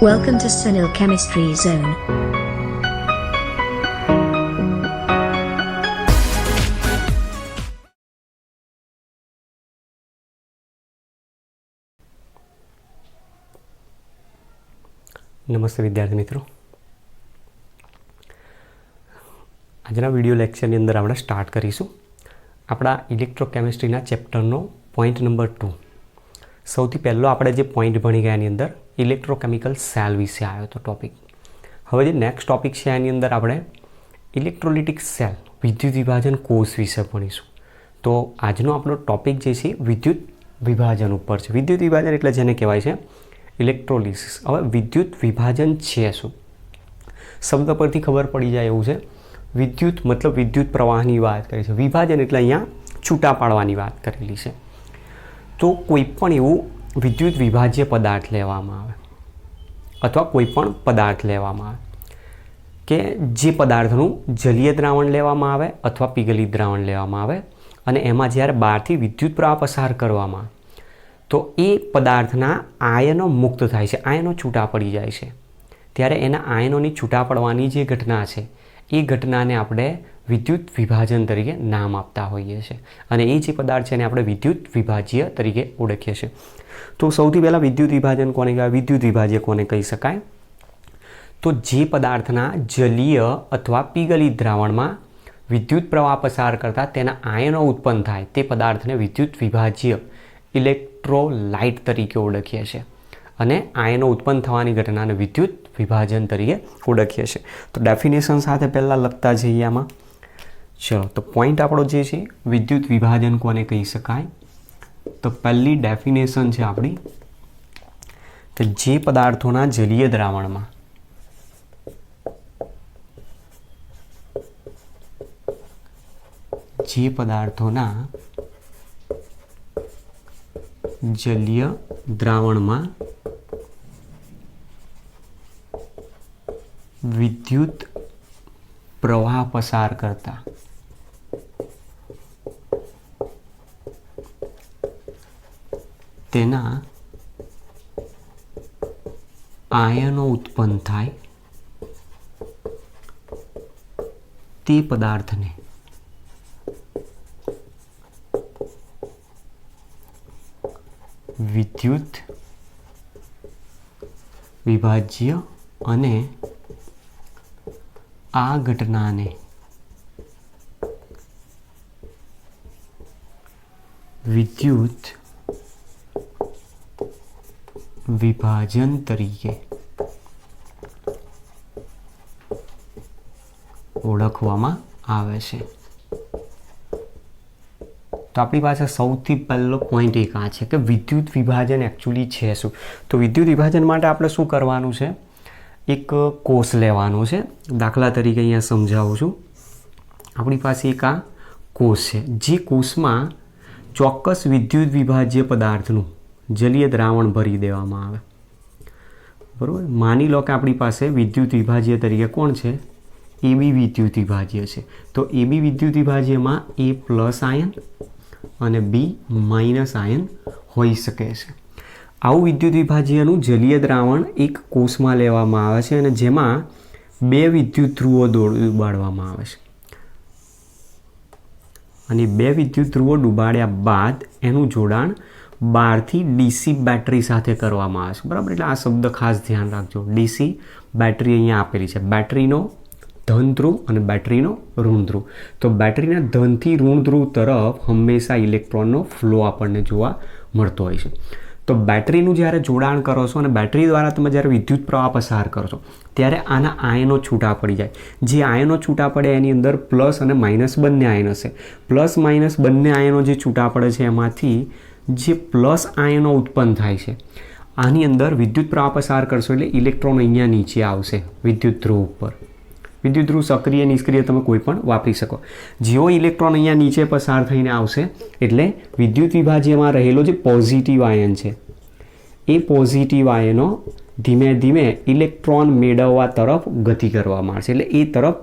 Welcome to Sunil Chemistry Zone. નમસ્તે વિદ્યાર્થી મિત્રો, આજના વિડીયો લેક્ચરની અંદર આપણે સ્ટાર્ટ કરીશું આપણા ઇલેક્ટ્રોકેમિસ્ટ્રીના ચેપ્ટરનો પોઈન્ટ નંબર 2. સૌથી પહેલો આપણે જે પોઈન્ટ ભણી ગયા એની અંદર ઇલેક્ટ્રોકેમિકલ સેલ વિશે આવ્યો હતો ટોપિક. હવે જે નેક્સ્ટ ટોપિક છે એની અંદર આપણે ઇલેક્ટ્રોલિટિક સેલ વિદ્યુત વિભાજન કોષ વિશે ભણીશું. તો આજનો આપણો ટોપિક જે છે વિદ્યુત વિભાજન ઉપર છે. વિદ્યુત વિભાજન એટલે જેને કહેવાય છે ઇલેક્ટ્રોલિસિસ. હવે વિદ્યુત વિભાજન છે શું? શબ્દ પરથી ખબર પડી જાય એવું છે. વિદ્યુત મતલબ વિદ્યુત પ્રવાહની વાત કરી છે. વિભાજન એટલે અહીંયા છૂટા પાડવાની વાત કરેલી છે. તો કોઈ પણ એવું વિદ્યુત વિભાજ્ય પદાર્થ લેવામાં આવે અથવા કોઈ પણ પદાર્થ લેવામાં આવે કે જે પદાર્થનું જલીય દ્રાવણ લેવામાં આવે અથવા પીગલિત દ્રાવણ લેવામાં આવે અને એમાં જ્યારે બહારથી વિદ્યુત પ્રવાહ પસાર કરવામાં આવે તો એ પદાર્થના આયનો મુક્ત થાય છે, આયનો છૂટા પડી જાય છે. ત્યારે એના આયનોની છૂટા પડવાની જે ઘટના છે એ ઘટનાને આપણે વિદ્યુત વિભાજન તરીકે નામ આપતા હોઈએ છીએ અને એ જે પદાર્થ છે એને આપણે વિદ્યુત વિભાજ્ય તરીકે ઓળખીએ છીએ. તો સૌથી પહેલાં વિદ્યુત વિભાજન કોને કહેવાય, વિદ્યુત વિભાજ્ય કોને કહી શકાય? તો જે પદાર્થના જલીય અથવા પીગલિત દ્રાવણમાં વિદ્યુત પ્રવાહ પસાર કરતાં તેના આયનો ઉત્પન્ન થાય તે પદાર્થને વિદ્યુત વિભાજ્ય ઇલેક્ટ્રોલાઇટ તરીકે ઓળખીએ છીએ અને આયનો ઉત્પન્ન થવાની ઘટનાને વિદ્યુત વિભાજન તરીકે ઓળખીએ છીએ. તો ડેફિનેશન સાથે પહેલાં લખતા જઈએ આમાં. ચલો, તો પોઈન્ટ આપણો જે છે વિદ્યુત વિભાજન કોને કહી શકાય? તો પહેલી ડેફિનેશન છે આપણી કે જે પદાર્થોના જલીય દ્રાવણમાં જલીય દ્રાવણમાં વિદ્યુત પ્રવાહ પસાર કરતા તેના આયનો ઉત્પન્ન થાય તે પદાર્થને વિદ્યુત વિભાજ્ય અને આ ઘટનાને વિદ્યુત વિભાજન તરીકે ઓળખવામાં આવે છે. તો આપણી પાસે સૌથી પહેલો પોઈન્ટ એક આ છે કે વિદ્યુત વિભાજન એકચ્યુઅલી છે શું? તો વિદ્યુત વિભાજન માટે આપણે શું કરવાનું છે? એક કોષ લેવાનો છે. દાખલા તરીકે અહીંયા સમજાવું છું. આપણી પાસે એક આ કોષ છે. જે કોષમાં ચોક્કસ વિદ્યુત વિભાજ્ય પદાર્થનું જલીય દ્રાવણ ભરી દેવામાં આવે. બરાબર, માની લો કે આપણી પાસે વિદ્યુત વિભાજ્ય તરીકે કોણ છે? એબી વિદ્યુત વિભાજ્ય છે. તો એબી વિદ્યુત વિભાજ્યમાં એ પ્લસ આયન અને બી માઇનસ આયન હોઈ શકે છે. આવું વિદ્યુત વિભાજ્યનું જલીય દ્રાવણ એક કોષમાં લેવામાં આવે છે અને જેમાં બે વિદ્યુત ધ્રુવો ડૂબાડવામાં આવે છે અને બે વિદ્યુત ધ્રુવો ડૂબાડ્યા બાદ એનું જોડાણ બહારથી ડીસી બેટરી સાથે કરવામાં આવે છે. બરાબર, એટલે આ શબ્દ ખાસ ધ્યાન રાખજો. ડીસી બેટરી અહીંયા આપેલી છે. બેટરીનો ધન ધ્રુવ અને બેટરીનો ઋણ ધ્રુવ. તો બેટરીના ધનથી ઋણ ધ્રુવ તરફ હંમેશા ઇલેક્ટ્રોનનો ફ્લો આપણને જોવા મળતો હોય છે. તો બેટરીનું જ્યારે જોડાણ કરો છો અને બેટરી દ્વારા તમે જ્યારે વિદ્યુત પ્રવાહ પસાર કરો છો ત્યારે આના આયનો છૂટા પડી જાય. જે આયનો છૂટા પડે એની અંદર પ્લસ અને માઇનસ બંને આયન હશે. પ્લસ માઇનસ બંને આયનો જે છૂટા પડે છે એમાંથી જે પ્લસ આયનો ઉત્પન્ન થાય છે આની અંદર વિદ્યુત પ્રવાહ પસાર કરશો એટલે ઇલેક્ટ્રોન અહીંયા નીચે આવશે વિદ્યુત ધ્રુવ ઉપર. વિદ્યુત ધ્રુવ સક્રિય નિષ્ક્રિય તમે કોઈ પણ વાપરી શકો. જેવો ઇલેક્ટ્રોન અહીંયા નીચે પસાર થઈને આવશે એટલે વિદ્યુત વિભાજ્યમાં રહેલો જે પોઝિટિવ આયન છે એ પોઝિટિવ આયનો ધીમે ધીમે ઇલેક્ટ્રોન મેળવવા તરફ ગતિ કરવામાં આવશે એટલે એ તરફ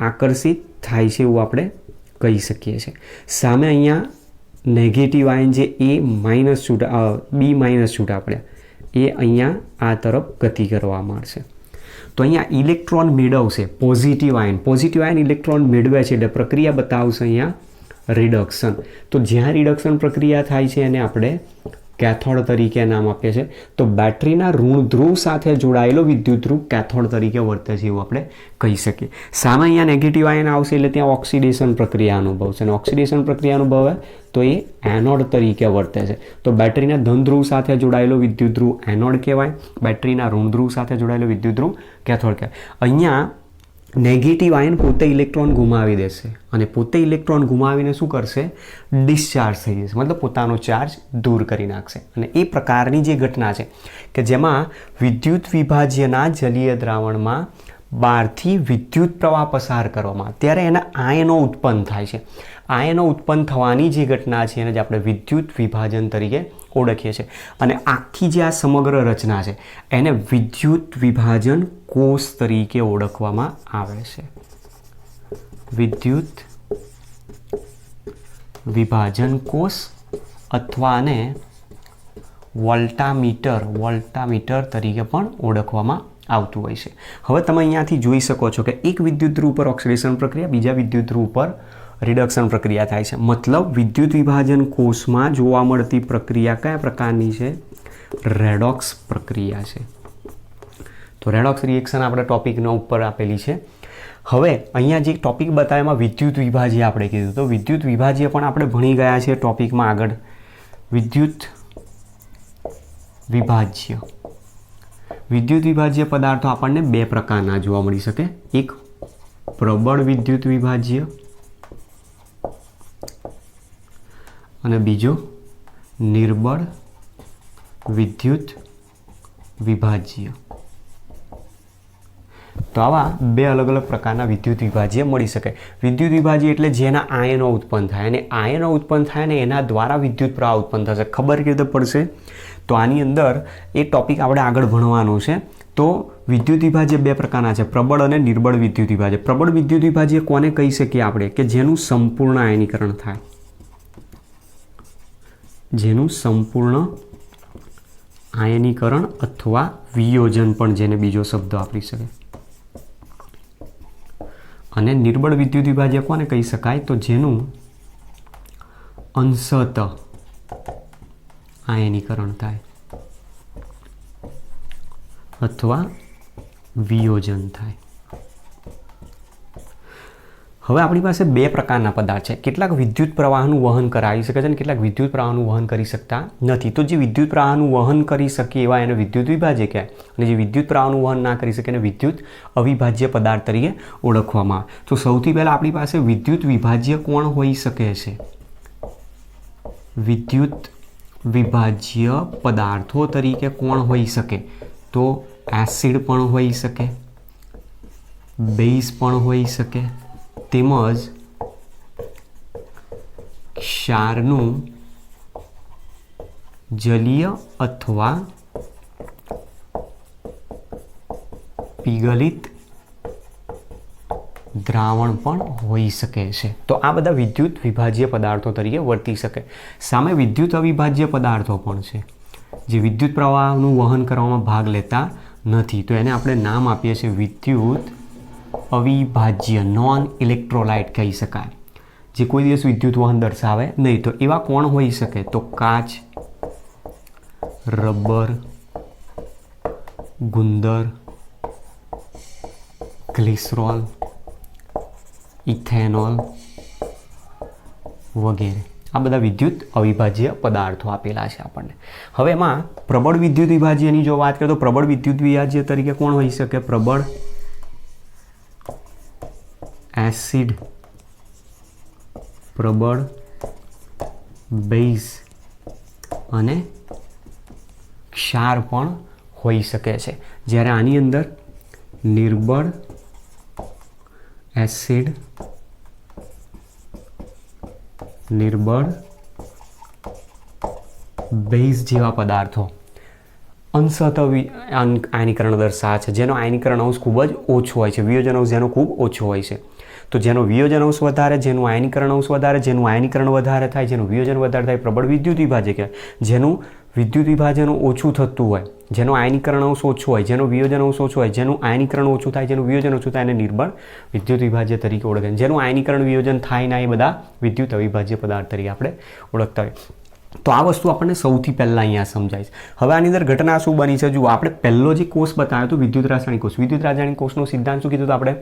આકર્ષિત થાય છે એવું આપણે કહી શકીએ છીએ. સામે અહીંયા નેગેટિવ આયન જે એ માઇનસ છૂટા બી માઇનસ છૂટા પડ્યા એ અહીંયા આ તરફ ગતિ કરવા માંડશે. તો અહીંયા ઇલેક્ટ્રોન મેળવશે પોઝિટિવ આયન ઇલેક્ટ્રોન મેળવે છે એટલે પ્રક્રિયા બતાવશે અહીંયા રિડક્શન. તો જ્યાં રિડક્શન પ્રક્રિયા થાય છે એને આપણે કેથોડ તરીકે નામ આપીએ છીએ. તો બેટરીના ઋણ ધ્રુવ સાથે જોડાયેલો વિદ્યુત ધ્રુવ કેથોડ તરીકે વર્તે છે એવું આપણે કહી શકીએ. સામે અહીંયા નેગેટિવ આયન આવશે એટલે ત્યાં ઓક્સિડેશન પ્રક્રિયા અનુભવશે, અને ઓક્સિડેશન પ્રક્રિયા અનુભવે તો એ એનોડ તરીકે વર્તે છે. તો બેટરીના ધન ધ્રુવ સાથે જોડાયેલો વિદ્યુત ધ્રુવ એનોડ કહેવાય, બેટરીના ઋણ ધ્રુવ સાથે જોડાયેલો વિદ્યુત ધ્રુવ કેથોડ કહેવાય. અહીંયા નેગેટિવ આયન પોતે ઇલેક્ટ્રોન ગુમાવી દેશે અને પોતે ઇલેક્ટ્રોન ગુમાવીને શું કરશે? ડિસ્ચાર્જ થઈ જશે, મતલબ પોતાનો ચાર્જ દૂર કરી નાખશે. અને એ પ્રકારની જે ઘટના છે કે જેમાં વિદ્યુત વિભાજ્યના જલીય દ્રાવણમાં બહારથી વિદ્યુત પ્રવાહ પસાર કરવામાં ત્યારે એના આયનો ઉત્પન્ન થાય છે. આયનો ઉત્પન્ન થવાની જે ઘટના છે એને જ આપણે વિદ્યુત વિભાજન તરીકે ઓળખીએ છીએ. અને આખી જે આ સમગ્ર રચના છે એને વિદ્યુત વિભાજન કોષ તરીકે ઓળખવામાં આવે છે. વિદ્યુત વિભાજન કોષ અથવા આને વોલ્ટામીટર તરીકે પણ ઓળખવામાં આવતું હોય છે. હવે તમે અહીંયાથી જોઈ શકો છો કે એક વિદ્યુત ધ્રુવ પર ઓક્સિડેશન પ્રક્રિયા, બીજા વિદ્યુત ધ્રુવ પર રિડક્શન પ્રક્રિયા થાય છે. મતલબ વિદ્યુત વિભાજન કોષમાં જોવા મળતી પ્રક્રિયા કયા પ્રકારની છે? રેડોક્સ પ્રક્રિયા છે. તો રેડોક્સ રિએક્શન આપણે ટોપિકનો ઉપર આપેલી છે. હવે અહીંયા જે ટોપિક બતાવ્યા એમાં વિદ્યુત વિભાજ્ય આપણે કીધું, તો વિદ્યુત વિભાજ્ય પણ આપણે ભણી ગયા છે ટોપિકમાં આગળ. વિદ્યુત વિભાજ્ય પદાર્થો આપણને બે પ્રકારના જોવા મળી શકે. એક પ્રબળ વિદ્યુત વિભાજ્ય અને બીજો નિર્બળ વિદ્યુત વિભાજ્ય. તો આવા બે અલગ અલગ પ્રકારના વિદ્યુત વિભાજ્ય મળી શકે. વિદ્યુત વિભાજ્ય એટલે જેના આયનો ઉત્પન્ન થાય, અને આયનો ઉત્પન્ન થાય ને એના દ્વારા વિદ્યુત પ્રવાહ ઉત્પન્ન થશે. ખબર કેવી રીતે પડશે? તો આની અંદર એ ટોપિક આપણે આગળ ભણવાનું છે. તો વિદ્યુત વિભાજ્ય બે પ્રકારના છે, પ્રબળ અને નિર્બળ વિદ્યુત વિભાજ્ય. પ્રબળ વિદ્યુત વિભાજ્ય કોને કહી શકીએ આપણે? કે જેનું સંપૂર્ણ આયનીકરણ થાય, જેનું સંપૂર્ણ આયનીકરણ અથવા વિયોજન પણ જેને બીજો શબ્દ આપી શકે. અને નિર્બળ વિદ્યુત વિભાજ્ય કોને કહી શકાય? તો જેનું અંશત આયનીકરણ થાય અથવા વિયોજન થાય. હવે આપણી પાસે બે પ્રકારના પદાર્થ છે. કેટલાક વિદ્યુત પ્રવાહનું વહન કરાવી શકે છે અને કેટલાક વિદ્યુત પ્રવાહનું વહન કરી શકતા નથી. તો જે વિદ્યુત પ્રવાહનું વહન કરી શકે એવા એને વિદ્યુત વિભાજ્ય કહેવાય, અને જે વિદ્યુત પ્રવાહનું વહન ના કરી શકે એને વિદ્યુત અવિભાજ્ય પદાર્થ તરીકે ઓળખવામાં આવે. તો સૌથી પહેલાં આપણી પાસે વિદ્યુત વિભાજ્ય કોણ હોઈ શકે છે? વિદ્યુત વિભાજ્ય પદાર્થો તરીકે કોણ હોઈ શકે? તો એસિડ પણ હોઈ શકે, બેઝ પણ હોઈ શકે, તેમજ ક્ષારનું જલીય અથવા પીગલિત દ્રાવણ પણ હોઈ શકે છે. તો આ બધા વિદ્યુત વિભાજ્ય પદાર્થો તરીકે વર્તી શકે. સામે વિદ્યુત અવિભાજ્ય પદાર્થો પણ છે જે વિદ્યુત પ્રવાહનું વહન કરવામાં ભાગ લેતા નથી. તો એને આપણે નામ આપીએ છીએ વિદ્યુત અવિભાજ્ય, નોન ઇલેક્ટ્રોલાઇટ કહી શકાય, જે કોઈ દિવસ વિદ્યુત વહન દર્શાવે નહીં. તો એવા કોણ હોઈ શકે? તો કાચ, રબર, ગુંદર, ગ્લિસરોલ, ઇથેનોલ વગેરે. આ બધા વિદ્યુત અવિભાજ્ય પદાર્થો આપેલા છે આપણને. હવે એમાં પ્રબળ વિદ્યુત વિભાજ્યની જો વાત કરીએ તો પ્રબળ વિદ્યુત વિભાજ્ય તરીકે કોણ હોઈ શકે? પ્રબળ એસિડ, પ્રબળ બેઝ અને ક્ષાર પણ હોઈ શકે છે. જ્યારે આની અંદર નિર્બળ એસિડ, નિર્બળ બેઝ જેવા પદાર્થો અંશત આયનીકરણ દર્શાવે છે, જેનો આયનીકરણ અંશ ખૂબ જ ઓછો હોય છે, વિયોજન અંશ જેનો ખૂબ ઓછો હોય છે. તો જેનો વિયોજન અંશ વધારે, જેનું આયનીકરણ અંશ વધારે, જેનું આયનીકરણ વધારે થાય, જેનું વિયોજન વધારે થાય પ્રબળ વિદ્યુત વિભાજ્ય કહેવાય. જેનું વિદ્યુત વિભાજન ઓછું થતું હોય, જેનો આયનીકરણ અંશ ઓછો હોય, જેનો વિયોજન અંશ ઓછો હોય, જેનું આયનીકરણ ઓછું થાય, જેનું વિયોજન ઓછું થાય, એને નિર્બળ વિદ્યુત વિભાજ્ય તરીકે ઓળખાય. જેનું આયનીકરણ વિયોજન થાય ના એ બધા વિદ્યુત અવિભાજ્ય પદાર્થ તરીકે આપણે ઓળખતા હોય. તો આ વસ્તુ આપણને સૌથી પહેલાં અહીંયા સમજાય છે. હવે આની અંદર ઘટના શું બની છે? જુઓ, આપણે પહેલો જે કોષ બતાવ્યો હતો વિદ્યુત રાસાયણિક કોષ. વિદ્યુત રાસાયણિક કોષનો સિદ્ધાંત શું કીધું હતું આપણે?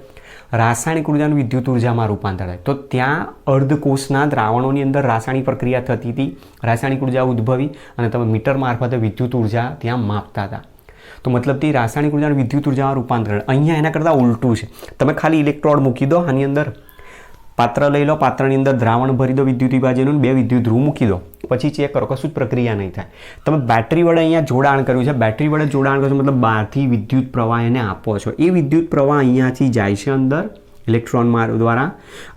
રાસાયણિક ઉર્જાનું વિદ્યુત ઉર્જામાં રૂપાંતર થાય. તો ત્યાં અર્ધકોષના દ્રાવણોની અંદર રાસાયણિક પ્રક્રિયા થતી હતી, રાસાયણિક ઉર્જા ઉદ્ભવી અને તમે મીટર મારફતે વિદ્યુત ઉર્જા ત્યાં માપતા હતા. તો મતલબથી રાસાયણિક ઉર્જાનું વિદ્યુત ઉર્જામાં રૂપાંતર. અહીંયા એના કરતાં ઉલટું છે. તમે ખાલી ઇલેક્ટ્રોડ મૂકી દો આની અંદર, પાત્ર લઈ લો, પાત્રની અંદર દ્રાવણ ભરી દો વિદ્યુત વિભાજનનું, 2 વિદ્યુત ધ્રુવ મૂકી દો, પછી ચેક કરો, કશું જ પ્રક્રિયા નહીં થાય. તમે બેટરી વડે અહીંયા જોડાણ કર્યું છે, બેટરી વડે જોડાણ કરો છો મતલબ બહારથી વિદ્યુત પ્રવાહ એને આપો છો. એ વિદ્યુત પ્રવાહ અહીંયાથી જાય છે અંદર ઇલેક્ટ્રોન દ્વારા,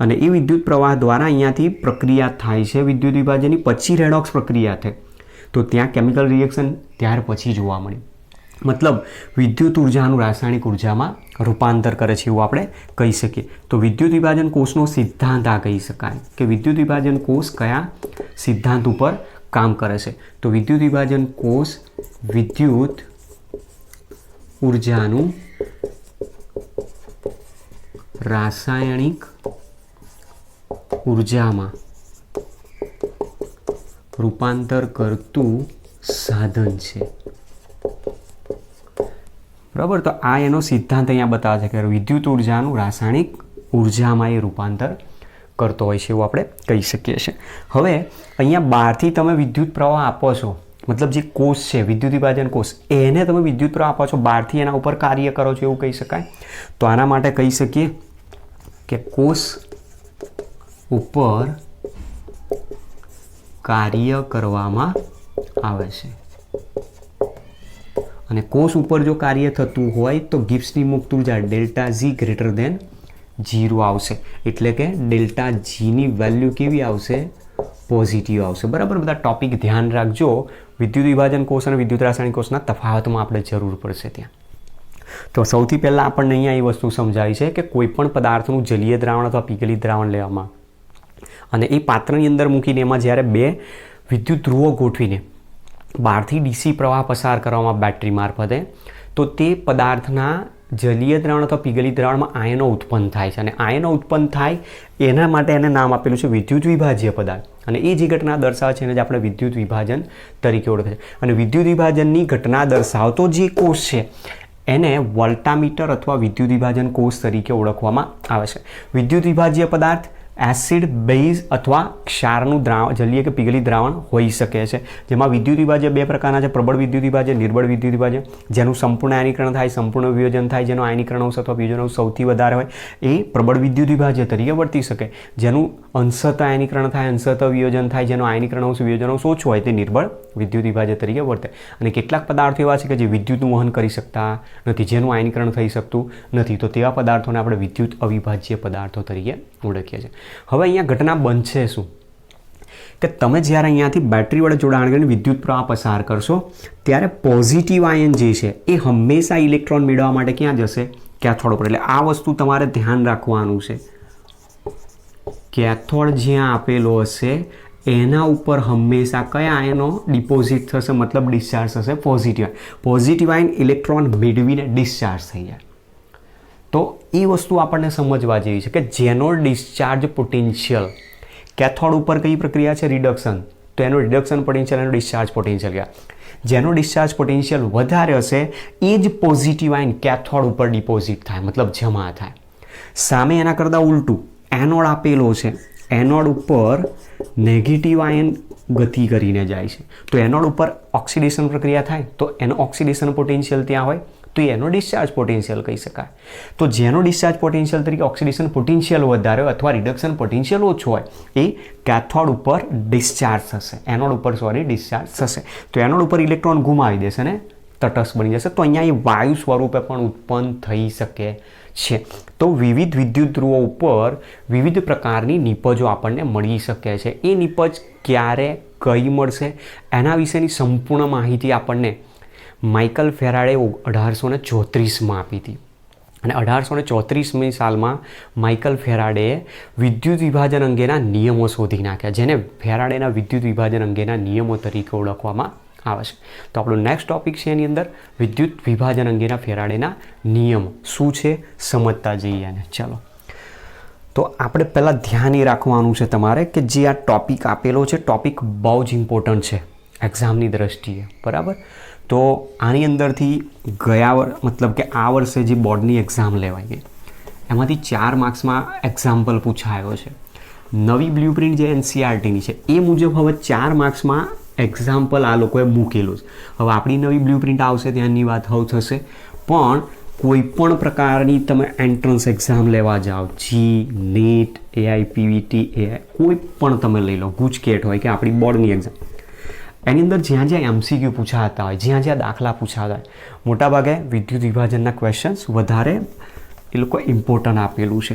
અને એ વિદ્યુત પ્રવાહ દ્વારા અહીંયાથી પ્રક્રિયા થાય છે વિદ્યુત વિભાજનની, પછી રેડોક્સ પ્રક્રિયા થાય. તો ત્યાં કેમિકલ રિએક્શન ત્યાર પછી જોવા મળ્યું. મતલબ વિદ્યુત ઉર્જાનું રાસાયણિક ઉર્જામાં રૂપાંતર કરે છે એવું આપણે કહી શકીએ. તો વિદ્યુત વિભાજન કોષનો સિદ્ધાંત આ કહી શકાય કે વિદ્યુત વિભાજન કોષ કયા સિદ્ધાંત ઉપર કામ કરે છે? તો વિદ્યુત વિભાજન કોષ વિદ્યુત ઉર્જાનું રાસાયણિક ઉર્જામાં રૂપાંતર કરતું સાધન છે. બરાબર. તો આ એનો સિદ્ધાંત અહીંયા બતાવે છે કે વિદ્યુત ઉર્જાનું રાસાયણિક ઉર્જામાં એ રૂપાંતર કરતો હોય છે એવું આપણે કહી શકીએ છીએ. હવે અહીંયા બહારથી તમે વિદ્યુત પ્રવાહ આપો છો, મતલબ જે કોષ છે વિદ્યુત વિભાજન કોષ, એને તમે વિદ્યુત પ્રવાહ આપો છો, બહારથી એના ઉપર કાર્ય કરો છો એવું કહી શકાય. તો આના માટે કહી શકીએ કે કોષ ઉપર કાર્ય કરવામાં આવે છે. અને કોષ ઉપર જો કાર્ય થતું હોય તો ગિબ્સની મુક્ત ઉર્જા ડેલ્ટા જી ગ્રેટર દેન 0 આવશે. એટલે કે ડેલ્ટા જીની વેલ્યુ કેવી આવશે? પોઝિટિવ આવશે. બરાબર. બધા ટોપિક ધ્યાન રાખજો. વિદ્યુત વિભાજન કોષ અને વિદ્યુત રાસાયણિક કોષના તફાવતમાં આપણે જરૂર પડશે ત્યાં. તો સૌથી પહેલાં આપણને અહીંયા એ વસ્તુ સમજાવી છે કે કોઈ પણ પદાર્થનું જલીય દ્રાવણ અથવા પીગલિત દ્રાવણ લેવામાં અને એ પાત્રની અંદર મૂકીને એમાં જ્યારે 2 વિદ્યુત ધ્રુવો ગોઠવીને બહારથી ડીસી પ્રવાહ પસાર કરવામાં બેટરી મારફતે, તો તે પદાર્થના જલીય દ્રાવણ અથવા પીગલિત દ્રાવણમાં આયનો ઉત્પન્ન થાય છે. અને આયનો ઉત્પન્ન થાય એના માટે એને નામ આપેલું છે વિદ્યુત વિભાજ્ય પદાર્થ. અને એ જે ઘટના દર્શાવે છે એને જ આપણે વિદ્યુત વિભાજન તરીકે ઓળખે છે. અને વિદ્યુત વિભાજનની ઘટના દર્શાવતો જે કોષ છે એને વોલ્ટામીટર અથવા વિદ્યુત વિભાજન કોષ તરીકે ઓળખવામાં આવે છે. વિદ્યુત વિભાજ્ય પદાર્થ એસિડ, બેઝ અથવા ક્ષારનું દ્રાવણ, જલીય કે પીગલિત દ્રાવણ હોઈ શકે છે. જેમાં વિદ્યુત વિભાજ્ય 2 પ્રકારના છે: પ્રબળ વિદ્યુત વિભાજ્ય, નિર્બળ વિદ્યુત વિભાજ્ય. જેનું સંપૂર્ણ આયનીકરણ થાય, સંપૂર્ણ વિયોજન થાય, જેનો આયનીકરણ અંશ અથવા વિયોજન અંશ સૌથી વધારે હોય એ પ્રબળ વિદ્યુત વિભાજ્ય તરીકે વર્તી શકે. જેનું અંશતઃ આયનીકરણ થાય, અંશતઃ વિયોજન થાય, જેનો આયનીકરણ અંશ વિયોજન અંશ ઓછો હોય તે નિર્બળ વિદ્યુત વિભાજ્ય તરીકે વર્તે. અને કેટલાક પદાર્થો એવા છે કે જે વિદ્યુતનું વહન કરી શકતા નથી, જેનું આયનીકરણ થઈ શકતું નથી. તો તેવા પદાર્થોને આપણે વિદ્યુત અવિભાજ્ય પદાર્થો તરીકે ઓળખીએ છીએ. હવે અહીંયા ઘટના બનશે શું કે તમે જ્યારે અહીંયાથી બેટરી વડે જોડાણ કરીને વિદ્યુત પ્રવાહ પસાર કરશો ત્યારે પોઝિટિવ આયન જે છે એ હંમેશા ઇલેક્ટ્રોન મેળવવા માટે ક્યાં જશે? કેથોડ ઉપર. એટલે આ વસ્તુ તમારે ધ્યાન રાખવાનું છે. કેથોડ જ્યાં આપેલો હશે એના ઉપર હંમેશા કયા આયનો ડિપોઝિટ થશે, મતલબ ડિસ્ચાર્જ થશે? Positive ion. Positive ion electron મેળવીને ડિસ્ચાર્જ થઈ જાય. તો એ વસ્તુ આપણને સમજવા જેવી છે કે જેનો ડિસ્ચાર્જ પોટેન્શિયલ કેથોડ ઉપર કઈ પ્રક્રિયા છે? રિડક્શન. તો એનો રિડક્શન પોટેન્શિયલ, એનો ડિસ્ચાર્જ પોટેન્શિયલ ગયા. જેનો ડિસ્ચાર્જ પોટેન્શિયલ વધારે હશે એ જ પોઝિટિવ આયન કેથોડ ઉપર ડિપોઝિટ થાય, મતલબ જમા થાય. સામે એના કરતાં ઉલટું એનોડ આપેલો છે, એનોડ ઉપર નેગેટિવ આયન ગતિ કરીને જાય છે. તો એનોડ ઉપર ઓક્સિડેશન પ્રક્રિયા થાય તો એનો ઓક્સિડેશન પોટેન્શિયલ ત્યાં હોય તો એનો ડિસ્ચાર્જ પોટેન્શિયલ કહી શકાય. તો જેનો ડિસ્ચાર્જ પોટેન્શિયલ તરીકે ઓક્સિડેશન પોટેન્શિયલ વધારે હોય અથવા રિડક્શન પોટેન્શિયલ ઓછો હોય એ કેથોડ ઉપર ડિસ્ચાર્જ થશે, એનોડ ઉપર ડિસ્ચાર્જ થશે. તો એનોડ ઉપર ઇલેક્ટ્રોન ગુમાવી દેશે ને તટસ્થ બની જશે. તો અહીંયા એ વાયુ સ્વરૂપે પણ ઉત્પન્ન થઈ શકે છે. તો વિવિધ વિદ્યુત ધ્રુવો ઉપર વિવિધ પ્રકારની નિપજો આપણને મળી શકે છે. એ નિપજ ક્યારે, કઈ મળશે એના વિશેની સંપૂર્ણ માહિતી આપણને માઇકલ ફેરાડે 1834માં આપી હતી. અને 1834મી સાલમાં માઇકલ ફેરાડેએ વિદ્યુત વિભાજન અંગેના નિયમો શોધી નાખ્યા, જેને ફેરાડેના વિદ્યુત વિભાજન અંગેના નિયમો તરીકે ઓળખવામાં આવે છે. તો આપણો નેક્સ્ટ ટોપિક છે એની અંદર વિદ્યુત વિભાજન અંગેના ફેરાડેના નિયમો શું છે સમજતા જઈએ અને ચાલો. તો આપણે પહેલાં ધ્યાન એ રાખવાનું છે તમારે કે જે આ ટોપિક આપેલો છે ટોપિક બહુ જ ઇમ્પોર્ટન્ટ છે એક્ઝામની દ્રષ્ટિએ, બરાબર. તો આની અંદરથી મતલબ કે આ વર્ષે જે બોર્ડની એક્ઝામ લેવાઈ ગઈ એમાંથી 4 માર્ક્સમાં એક્ઝામ્પલ પૂછાયો છે. નવી બ્લ્યુપ્રિન્ટ જે NCERTની છે એ મુજબ હવે 4 માર્ક્સમાં એક્ઝામ્પલ આ લોકોએ મૂકેલું છે. હવે આપણી નવી બ્લ્યુપ્રિન્ટ આવશે ત્યાંની વાત હવે થશે, પણ કોઈ પણ પ્રકારની તમે એન્ટ્રન્સ એક્ઝામ લેવા જાઓ, જી, નીટ, AIPVT, કોઈ પણ તમે લઈ લો, ગુજકેટ હોય કે આપણી બોર્ડની એક્ઝામ, એની અંદર જ્યાં જ્યાં MCQ પૂછાતા હોય, જ્યાં જ્યાં દાખલા પૂછાતા હોય, મોટાભાગે વિદ્યુત વિભાજનના ક્વેશ્ચન્સ વધારે એ લોકો ઇમ્પોર્ટન્ટ આપેલું છે.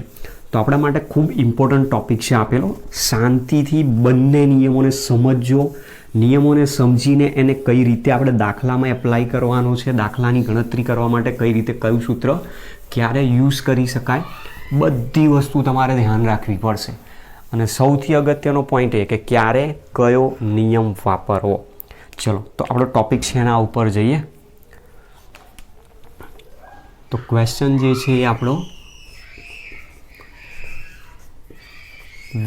તો આપણા માટે ખૂબ ઇમ્પોર્ટન્ટ ટોપિક છે આપેલો. શાંતિથી બંને નિયમોને સમજજો, નિયમોને સમજીને એને કઈ રીતે આપણે દાખલામાં એપ્લાય કરવાનો છે, દાખલાની ગણતરી કરવા માટે કઈ રીતે કયું સૂત્ર ક્યારે યુઝ કરી શકાય, બધી વસ્તુ તમારે ધ્યાન રાખવી પડશે. અને સૌથી અગત્યનો પોઈન્ટ એ કે ક્યારે કયો નિયમ વાપરવો. ચલો તો આપણો ટોપિક છે એના ઉપર જઈએ. તો ક્વેશ્ચન જે છે એ આપણો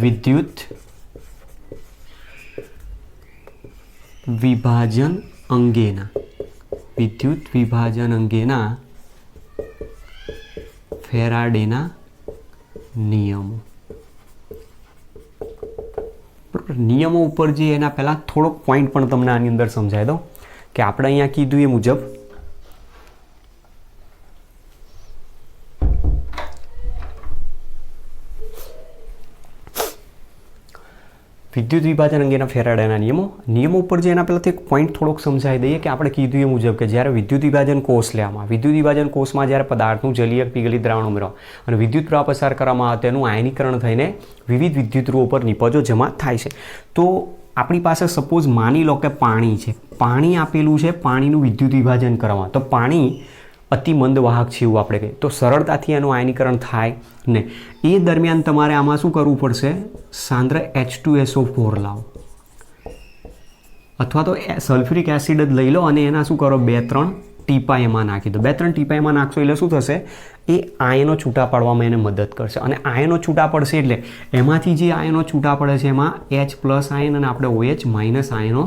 વિદ્યુત વિભાજન અંગેના ફેરાડેના નિયમો. નિયમો ઉપર જે એના પહેલાં થોડોક પોઈન્ટ પણ તમને આની અંદર સમજાવી દઉં કે આપણે અહીંયા કીધું એ મુજબ વિદ્યુત વિભાજન અંગેના ફેરાડેના નિયમો ઉપર જે એના પહેલાંથી એક પોઈન્ટ થોડોક સમજાવી દઈએ કે આપણે કીધું એ મુજબ કે જ્યારે વિદ્યુત વિભાજન કોષ લેવામાં, વિદ્યુત વિભાજન કોષમાં જ્યારે પદાર્થનું જલીય પીગલિત દ્રાવણ ઉમેરવા અને વિદ્યુત પ્રવાહ પસાર કરવામાં આવે તેનું આયનીકરણ થઈને વિવિધ વિદ્યુત ધ્રુવો પર નિપજો જમા થાય છે. તો આપણી પાસે સપોઝ માની લો કે પાણી છે, પાણી આપેલું છે, પાણીનું વિદ્યુત વિભાજન કરવા, તો પાણી અતિ મંદ વાહક છે એવું આપણે કહીએ, તો સરળતાથી એનું આયનીકરણ થાય ને. એ દરમિયાન તમારે આમાં શું કરવું પડશે, સાંદ્ર H2SO4 લાવો અથવા તો સલ્ફ્યુરિક એસિડ જ લઈ લો અને એના શું કરો 2-3 ટીપા એમાં નાખી દો. 2-3 ટીપા એમાં નાખશો એટલે શું થશે, એ આયનો છૂટા પાડવામાં એને મદદ કરશે. અને આયનો છૂટા પડશે એટલે એમાંથી જે આયનો છૂટા પડે છે એમાં H+ આયન અને આપણે OH- આયનો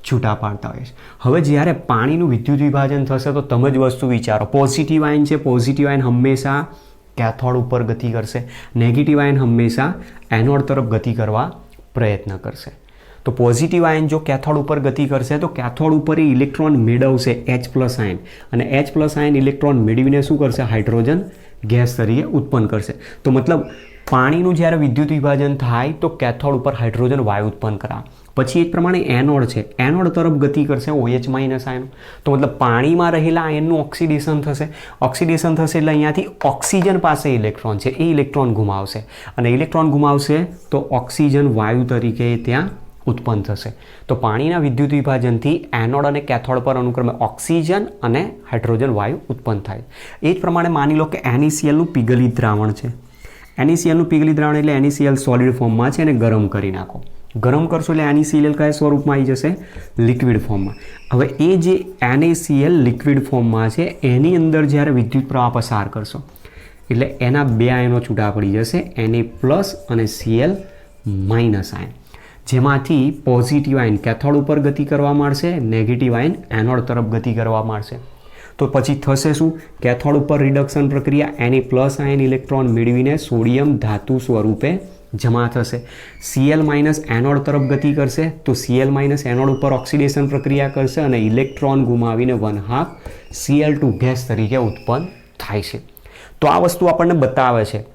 છૂટા પાડતા હોય છે. હવે જ્યારે પાણીનું વિદ્યુત વિભાજન થશે તો તમે જ વસ્તુ વિચારો, પોઝિટિવ આયન છે, પોઝિટિવ આયન હંમેશા કેથોડ ઉપર ગતિ કરશે, નેગેટિવ આયન હંમેશા એનોડ તરફ ગતિ કરવા પ્રયત્ન કરશે. તો પોઝિટિવ આયન જો કેથોડ ઉપર ગતિ કરશે તો કેથોડ ઉપર એ ઇલેક્ટ્રોન મેળવશે H+ આયન, અને H+ આયન ઇલેક્ટ્રોન મેળવીને શું કરશે, હાઇડ્રોજન ગેસ તરીકે ઉત્પન્ન કરશે. તો મતલબ પાણીનું જ્યારે વિદ્યુત વિભાજન થાય તો કેથોડ ઉપર હાઇડ્રોજન વાયુ ઉત્પન્ન કરાવે. પછી એ પ્રમાણે એનોડ છે, એનોડ તરફ ગતિ કરશે OH- આયનો. તો મતલબ પાણીમાં રહેલા આયનનું ઓક્સિડેશન થશે, ઓક્સિડેશન થશે એટલે અહીંયાથી ઓક્સિજન પાસે ઇલેક્ટ્રોન છે એ ઇલેક્ટ્રોન ગુમાવશે, અને ઇલેક્ટ્રોન ગુમાવશે તો ઓક્સિજન વાયુ તરીકે ત્યાં ઉત્પન્ન થશે. તો પાણીના વિદ્યુત વિભાજનથી એનોડ અને કેથોડ પર અનુક્રમે ઓક્સિજન અને હાઇડ્રોજન વાયુ ઉત્પન્ન થાય. એ જ પ્રમાણે માની લો કે NaClનું પીગલિત દ્રાવણ છે. NaClનું પીગલિત દ્રાવણ એટલે NaCl સોલિડ ફોર્મમાં છે, એને ગરમ કરી નાખો. ગરમ કરશો એટલે NaCl કયા સ્વરૂપમાં આવી જશે, લિક્વિડ ફોર્મમાં. હવે એ જે NaCl લિક્વિડ ફોર્મમાં છે એની અંદર જ્યારે વિદ્યુત પ્રવાહ પસાર કરશો એટલે એના 2 આયનો છૂટા પડી જશે, Na+ અને Cl- આયન, જેમાંથી પોઝિટિવ આયન કેથોડ ઉપર ગતિ કરવા માંડશે, નેગેટિવ આયન એનોડ તરફ ગતિ કરવા માંડશે. તો પછી થશે શું, કેથોડ ઉપર રિડક્શન પ્રક્રિયા, Na+ આયન ઇલેક્ટ્રોન મેળવીને સોડિયમ ધાતુ સ્વરૂપે જમા થશે. Cl- એનોડ તરફ ગતિ કરશે તો Cl- એનોડ ઉપર ઓક્સિડેશન પ્રક્રિયા કરશે અને ઇલેક્ટ્રોન ગુમાવીને 1/2 Cl2 ગેસ તરીકે ઉત્પન્ન થાય છે. તો આ વસ્તુ આપણને બતાવે છે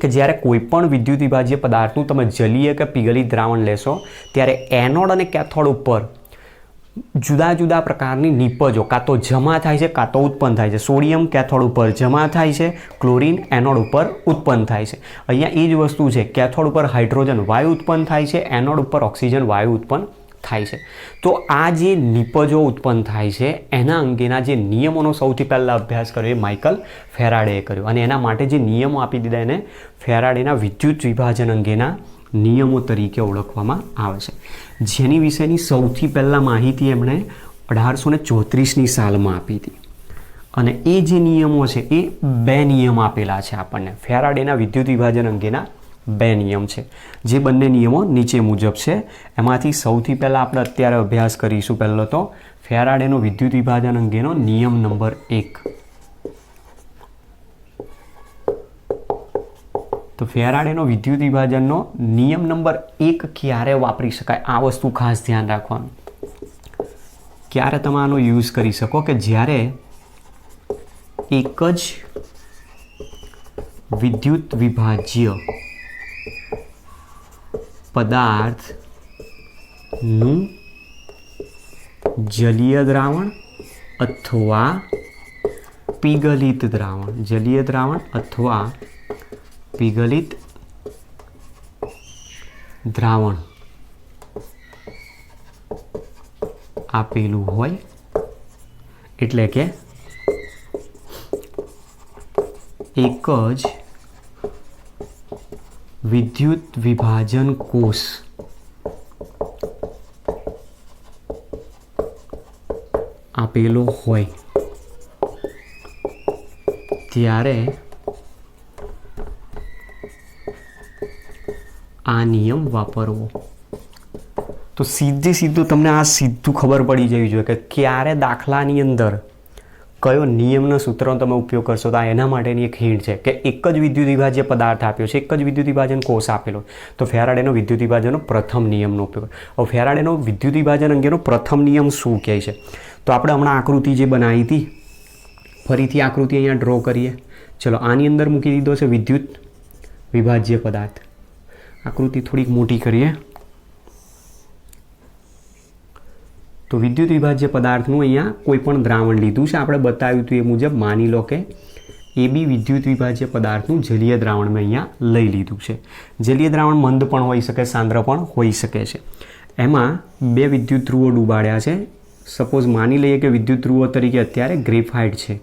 કે જ્યારે કોઈ પણ વિદ્યુત વિભાજ્ય પદાર્થનું તમે જલીય કે પીગલિત દ્રાવણ લેશો ત્યારે એનોડ અને કેથોડ ઉપર જુદા જુદા પ્રકારની નિપજો કાં તો જમા થાય છે કાં તો ઉત્પન્ન થાય છે. સોડિયમ કેથોડ ઉપર જમા થાય છે, ક્લોરિન એનોડ ઉપર ઉત્પન્ન થાય છે. અહીંયા એ જ વસ્તુ છે, કેથોડ ઉપર હાઇડ્રોજન વાયુ ઉત્પન્ન થાય છે, એનોડ ઉપર ઓક્સિજન વાયુ ઉત્પન્ન થાય છે. તો આ જે નિપજો ઉત્પન્ન થાય છે એના અંગેના જે નિયમોનો સૌથી પહેલાં અભ્યાસ કર્યો એ માઇકલ ફેરાડેએ કર્યો, અને એના માટે જે નિયમો આપી દીધા એને ફેરાડેના વિદ્યુત વિભાજન અંગેના નિયમો તરીકે ઓળખવામાં આવે છે. જેની વિશેની સૌથી પહેલાં માહિતી એમણે 1834ની સાલમાં આપી હતી. અને એ જે નિયમો છે એ 2 નિયમ આપેલા છે આપણને. ફેરાડેના વિદ્યુત વિભાજન અંગેના 2 નિયમ છે, જે બંને નિયમો નીચે મુજબ છે. એમાંથી સૌથી પહેલાં આપણે અત્યારે અભ્યાસ કરીશું. પહેલો તો ફેરાડેનો વિદ્યુત વિભાજન અંગેનો નિયમ નંબર 1. તો ફેરાડેનો વિદ્યુત વિભાજનનો નિયમ નંબર 1 ક્યારે વાપરી શકાય, આ વસ્તુ ખાસ ધ્યાન રાખવાનું. ક્યારે તમે આનો યુઝ કરી શકો કે જ્યારે એક જ વિદ્યુત વિભાજ્ય પદાર્થનું જલીય દ્રાવણ અથવા પીગલિત દ્રાવણ, જલીય દ્રાવણ અથવા પીગલિત દ્રાવણ આપેલું હોય, એટલે કે એક જ વિદ્યુત વિભાજન કોષ આપેલો હોય ત્યારે આ નિયમ વાપરવો. તો સીધું તમને આ સીધું ખબર પડી જવી જોઈએ કે ક્યારે દાખલાની અંદર કયો નિયમના સૂત્રનો તમે ઉપયોગ કરશો. તો આ એના માટેની એક હિન્ટ છે કે એક જ વિદ્યુત વિભાજ્ય પદાર્થ આપ્યો છે, એક જ વિદ્યુત વિભાજન કોષ આપેલો, તો ફેરાડેનો વિદ્યુત વિભાજનનો પ્રથમ નિયમનો ઉપયોગ. હવે ફેરાડેનો વિદ્યુત વિભાજન અંગેનો પ્રથમ નિયમ શું કહે છે? તો આપણે હમણાં આકૃતિ જે બનાવી હતી, ફરીથી આકૃતિ અહીંયા ડ્રો કરીએ. ચલો, આની અંદર મૂકી દીધો છે વિદ્યુત વિભાજ્ય પદાર્થ. આકૃતિ થોડીક મોટી કરીએ. તો વિદ્યુત વિભાજ્ય પદાર્થનું અહીંયા કોઈ પણ દ્રાવણ લીધું છે. આપણે બતાવ્યું હતું એ મુજબ માની લો કે AB વિદ્યુત વિભાજ્ય પદાર્થનું જલીય દ્રાવણ મેં અહીંયા લઈ લીધું છે. જલીય દ્રાવણ મંદ પણ હોઈ શકે, સાંદ્ર પણ હોઈ શકે છે. એમાં 2 વિદ્યુત ધ્રુવો ડૂબાડ્યા છે. સપોઝ માની લઈએ કે વિદ્યુત ધ્રુવો તરીકે અત્યારે ગ્રેફાઇટ છે,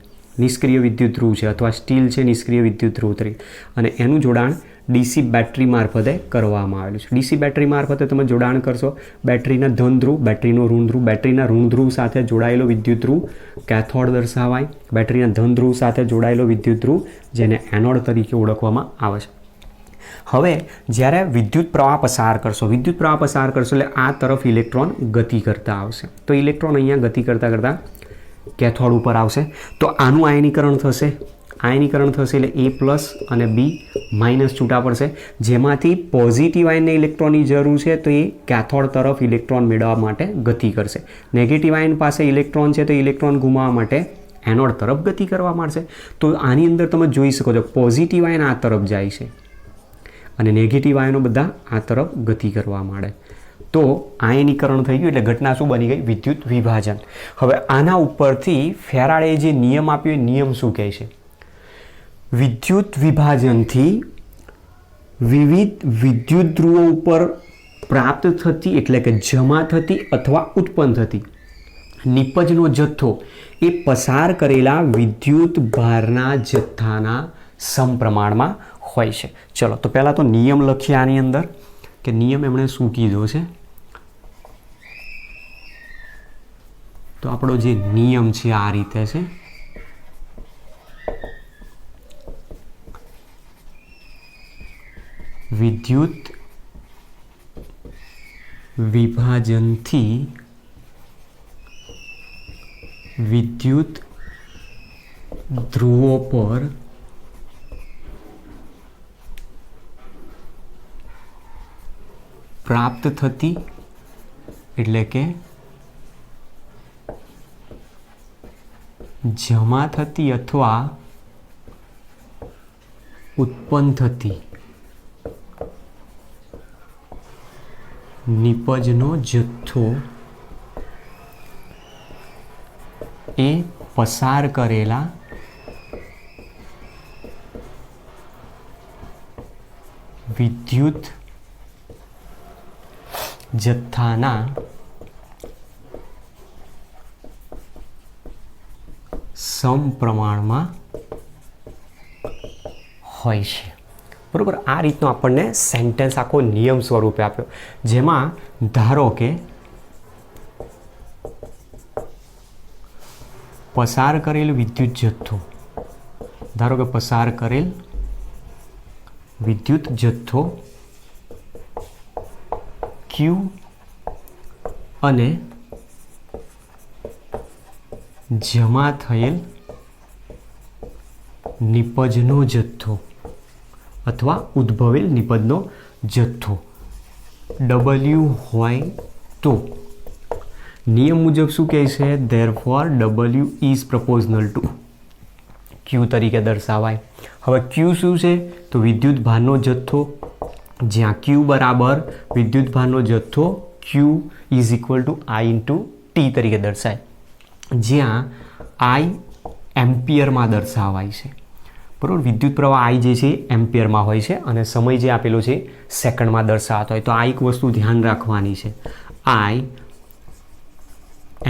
નિષ્ક્રિય વિદ્યુત ધ્રુવ છે, અથવા સ્ટીલ છે નિષ્ક્રિય વિદ્યુત ધ્રુવ તરીકે, અને એનું જોડાણ ડીસી બેટરી મારફતે કરવામાં આવેલું છે. ડીસી બેટરી મારફતે તમે જોડાણ કરશો. બેટરીના ધન ધ્રુવ, બેટરીનો ઋણ ધ્રુવ, બેટરીના ઋણ ધ્રુવ સાથે જોડાયેલો વિદ્યુત ધ્રુવ કેથોડ દર્શાવાય. બેટરીના ધન ધ્રુવ સાથે જોડાયેલો વિદ્યુત ધ્રુવ જેને એનોડ તરીકે ઓળખવામાં આવે છે. હવે જ્યારે વિદ્યુત પ્રવાહ પસાર કરશો એટલે આ તરફ ઇલેક્ટ્રોન ગતિ કરતા આવશે. તો ઇલેક્ટ્રોન અહીંયા ગતિ કરતાં કેથોડ ઉપર આવશે. તો આનું આયનીકરણ થશે એટલે A+ અને B- છૂટા પડશે, જેમાંથી પોઝિટિવ આયનને ઇલેક્ટ્રોનની જરૂર છે, તો એ કેથોડ તરફ ઇલેક્ટ્રોન મેળવવા માટે ગતિ કરશે. નેગેટિવ આયન પાસે ઇલેક્ટ્રોન છે, તો ઇલેક્ટ્રોન ગુમાવવા માટે એનોડ તરફ ગતિ કરવા માંડશે. તો આની અંદર તમે જોઈ શકો છો પોઝિટિવ આયન આ તરફ જાય છે અને નેગેટિવ આયનો બધા આ તરફ ગતિ કરવા માંડે. તો આયનીકરણ થઈ ગયું, એટલે ઘટના શું બની ગઈ? વિદ્યુત વિભાજન. હવે આના ઉપરથી ફેરાડે જે નિયમ આપ્યો એ નિયમ શું કહે છે? વિદ્યુત વિભાજનથી વિવિધ વિદ્યુત ધ્રુવો ઉપર પ્રાપ્ત થતી, એટલે કે જમા થતી અથવા ઉત્પન્ન થતી નિપજનો જથ્થો એ પસાર કરેલા વિદ્યુત ભારના જથ્થાના સમપ્રમાણમાં હોય છે. ચલો, તો પહેલાં તો નિયમ લખીએ આની અંદર કે નિયમ એમણે શું કીધો છે. તો આપણો જે નિયમ છે આ રીતે છે. વિદ્યુત વિભાજનથી વિદ્યુત ધ્રુવો પર પ્રાપ્ત થતી, એટલે કે જમા થતી અથવા ઉત્પન્ન થતી નિપજનો જથ્થો એ પસાર કરેલા વિદ્યુત જથ્થાના સમપ્રમાણમાં હોય છે. બરાબર, આ રીતનો આપણને સેન્ટેન્સ આખો નિયમ સ્વરૂપે આપ્યો, જેમાં ધારો કે પસાર કરેલ વિદ્યુત જથ્થો, ધારો કે પસાર કરેલ વિદ્યુત જથ્થો Q અને જમા થયેલ નિપજનો જથ્થો અથવા ઉદ્ભવેલ નિપજનો જથ્થો W હોય તો નિયમ મુજબ શું કહે છે? Therefore W is પ્રપોઝનલ two Q તરીકે દર્શાવાય. હવે Q શું છે? તો વિદ્યુત ભારનો જથ્થો, જ્યાં Q બરાબર વિદ્યુત ભારનો જથ્થો Q is equal two I into T તરીકે દર્શાય, જ્યાં I એમ્પિયરમાં દર્શાવાય છે. બરાબર, વિદ્યુત પ્રવાહ I જે છે એમ્પિયરમાં હોય છે અને સમય જે આપેલો છે સેકન્ડમાં દર્શાવતો હોય. તો આ એક વસ્તુ ધ્યાન રાખવાની છે, I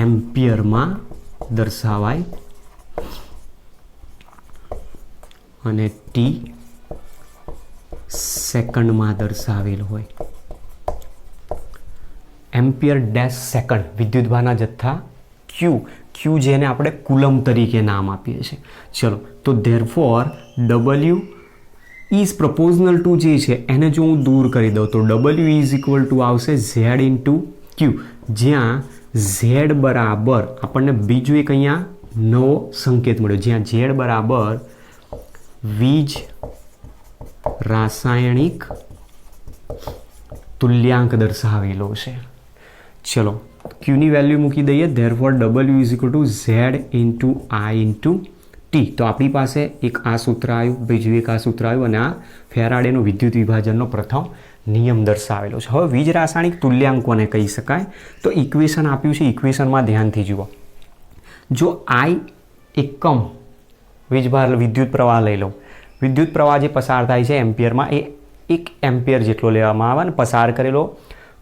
એમ્પિયરમાં દર્શાવાય અને T સેકન્ડમાં દર્શાવેલ હોય. એમ્પિયર ડેશ સેકન્ડ વિદ્યુતભારના જથ્થા Q જેને આપણે કુલમ તરીકે નામ આપીએ છીએ. ચલો, તો ધેરફોર W ઇઝ પ્રપોઝનલ ટુ જે છે એને જો હું દૂર કરી દઉં તો W ઇઝ ઇક્વલ ટુ આવશે Z ઇન્ટુ Q, જ્યાં Z બરાબર આપણને બીજું એક અહીંયા નવો સંકેત મળ્યો, જ્યાં Z બરાબર વીજ રાસાયણિક તુલ્યાંક દર્શાવેલો છે. ચલો, Qની વેલ્યુ મૂકી દઈએ. Therefore W is equal to Z into I into T. તો આપણી પાસે એક આ સૂત્ર આવ્યું, બીજું એક આ સૂત્ર આવ્યું અને આ ફેરાડેનો વિદ્યુત વિભાજનનો પ્રથમ નિયમ દર્શાવેલો છે. હવે વીજ રાસાયણિક તુલ્યાંક કોને કહી શકાય? તો ઇક્વેશન આપ્યું છે, ઇક્વેશનમાં ધ્યાનથી જુઓ. જો I એકમ વીજભાર વિદ્યુત પ્રવાહ લઈ લઉં, વિદ્યુત પ્રવાહ જે પસાર થાય છે એમ્પિયરમાં એ 1 એમ્પિયર જેટલો લેવામાં આવે અને પસાર કરેલો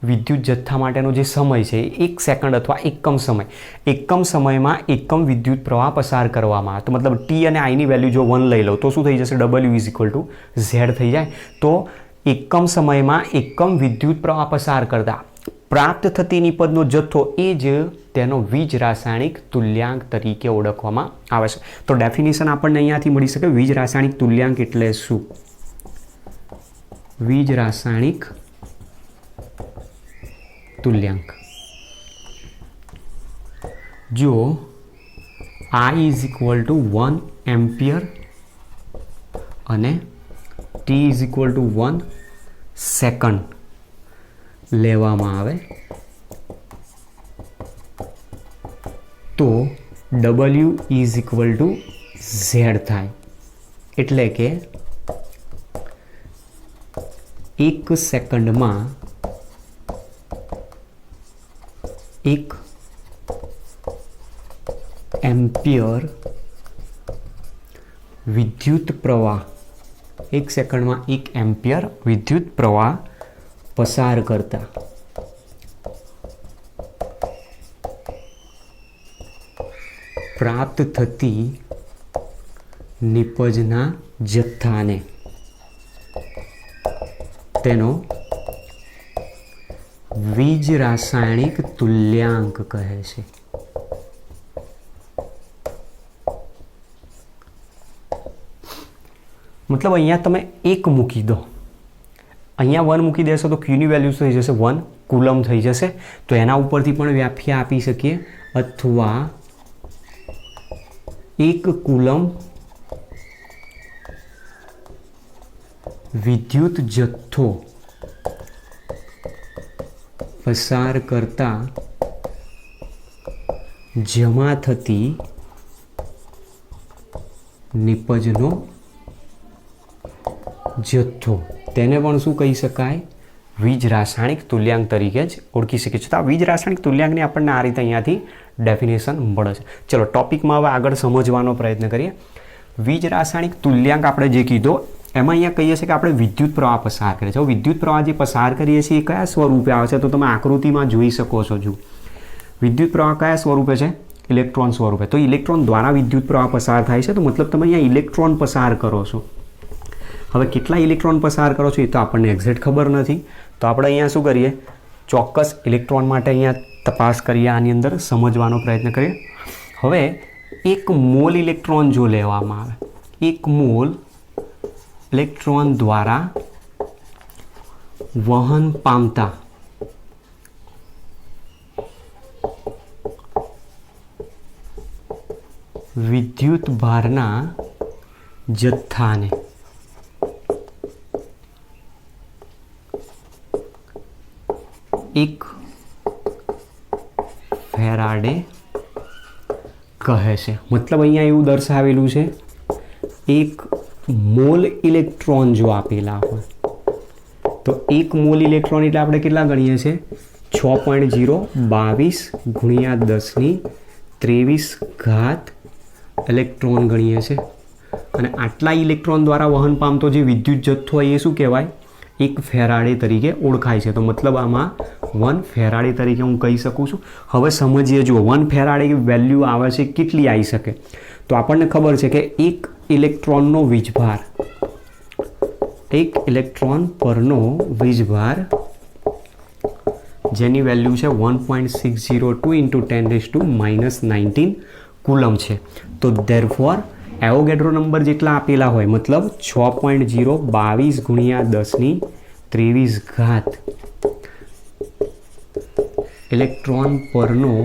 વિદ્યુત જથ્થા માટેનો જે સમય છે 1 સેકન્ડ અથવા એકમ સમયમાં એકમ વિદ્યુત પ્રવાહ પસાર કરવામાં આવે. તો મતલબ T અને I ની વેલ્યુ જો 1 લઈ લઉં તો શું થઈ જશે? W is equal to Z થઈ જાય. તો એકમ સમયમાં એકમ વિદ્યુત પ્રવાહ પસાર કરતા પ્રાપ્ત થતી નિપજનો જથ્થો એ જ તેનો વીજ રાસાયણિક તુલ્યાંક તરીકે ઓળખવામાં આવે છે. તો ડેફિનેશન આપણને અહીંયાથી મળી શકે. વીજ રાસાયણિક તુલ્યાંક એટલે શું? વીજ રાસાયણિક તુલ્યાંક જો I is equal two 1 ampere અને T is equal two 1 second લેવામાં આવે તો W is equal to Z થાય. એટલે કે 1 સેકન્ડમાં 1 એમ્પિયર વિદ્યુત પ્રવાહ 1 સેકન્ડમાં 1 એમ્પિયર વિદ્યુત પ્રવાહ પસાર કરતા પ્રાપ્ત થતી નિપજના જથ્થાને તેનો વીજ રાસાયણિક તુલ્યાંક કહે છે. મતલબ અહીંયા તમે 1 મૂકી દો, અહીંયા 1 મૂકી દેશો તો Qની વેલ્યુ થઈ જશે 1 કુલમ થઈ જશે. તો એના ઉપરથી પણ વ્યાખ્યા આપી શકીએ, અથવા 1 કુલમ વિદ્યુત જથ્થો પસાર કરતા જમા થતી નિપજનો જથ્થો, તેને પણ શું કહી શકાય? વીજ રાસાયણિક તુલ્યાંક તરીકે જ ઓળખી શકીએ છીએ. તો આ વીજ રાસાયણિક તુલ્યાંકની આપણને આ રીતે અહીંયાથી ડેફિનેશન મળે છે. ચલો, ટોપિકમાં હવે આગળ સમજવાનો પ્રયત્ન કરીએ. વીજ રાસાયણિક તુલ્યાંક આપણે જે કીધો એમાં અહીંયા કહીએ છીએ કે આપણે વિદ્યુત પ્રવાહ પસાર કરીએ છીએ. વિદ્યુત પ્રવાહ જે પસાર કરીએ છીએ એ કયા સ્વરૂપે આવે છે? તો તમે આકૃતિમાં જોઈ શકો છો. જો વિદ્યુત પ્રવાહ કયા સ્વરૂપે છે? ઇલેક્ટ્રોન સ્વરૂપે. તો ઇલેક્ટ્રોન દ્વારા વિદ્યુત પ્રવાહ પસાર થાય છે. તો મતલબ તમે અહીંયા ઇલેક્ટ્રોન પસાર કરો છો. હવે કેટલા ઇલેક્ટ્રોન પસાર કરો છો એ તો આપણને એક્ઝેક્ટ ખબર નથી. તો આપણે અહીંયા શું કરીએ? ચોક્કસ ઇલેક્ટ્રોન માટે અહીંયા તપાસ કરીએ, આની અંદર સમજવાનો પ્રયત્ન કરીએ. હવે 1 મોલ ઇલેક્ટ્રોન જો લેવામાં આવે, 1 મોલ ઇલેક્ટ્રોન દ્વારા વહન પામતા વિદ્યુત ભારના જથ્થાને એક ફેરાડે કહે છે. મતલબ અહીંયા એવું દર્શાવેલું છે, 1 મોલ ઇલેક્ટ્રોન જો આપેલા હોય તો 1 મોલ ઇલેક્ટ્રોન એટલે આપણે કેટલા ગણીએ છીએ? 6.022 ગુણ્યા 10⁻23 ઇલેક્ટ્રોન ગણીએ છીએ. અને આટલા ઇલેક્ટ્રોન દ્વારા વહન પામતો જે વિદ્યુત જથ્થો હોય એ શું કહેવાય? 1 ફેરાડે તરીકે ઓળખાય છે. તો મતલબ આમાં 1 ફેરાડે તરીકે હું કહી શકું છું. હવે સમજીએ, જો 1 ફેરાડે વેલ્યુ આવે છે કેટલી આવી શકે? તો આપણને ખબર છે કે 1 ઇલેક્ટ્રોનનો વીજભાર, 1 ઇલેક્ટ્રોન પરનો વીજભાર જેની વેલ્યુ છે 1.602 × 10⁻19 કુલમ છે. તો ધેરફોર એવોગેડ્રો નંબર જેટલા આપેલા હોય, મતલબ 6.022 ગુણ્યા 10⁻23 ઇલેક્ટ્રોન પરનો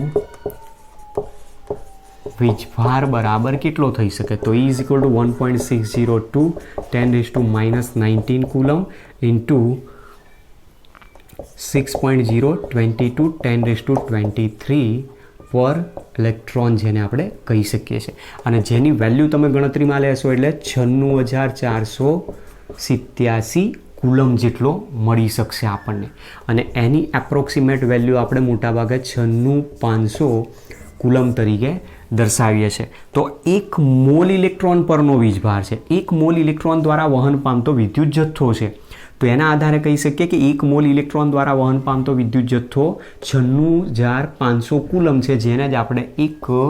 વીજભાર બરાબર કેટલો થઈ શકે? તો E = 1.602 10⁻19 કુલમ ઇન્ટુ 6.022 10⁻23 પર ઇલેક્ટ્રોન, જેને આપણે કહી શકીએ છીએ. અને જેની વેલ્યુ તમે ગણતરીમાં લેશો એટલે 96,487 કુલમ જેટલો મળી શકશે આપણને. અને એની એપ્રોક્સિમેટ વેલ્યુ આપણે મોટાભાગે 96,500 કુલમ તરીકે દર્શાવીએ છીએ. તો 1 મોલ ઇલેક્ટ્રોન પરનો વીજભાર છે, 1 મોલ ઇલેક્ટ્રોન દ્વારા વહન પામતો વિદ્યુત જથ્થો છે. તો એના આધારે કહી શકીએ કે 1 મોલ ઇલેક્ટ્રોન દ્વારા વહન પામતો વિદ્યુત જથ્થો 96,500 કુલમ છે, જેને જ આપણે 1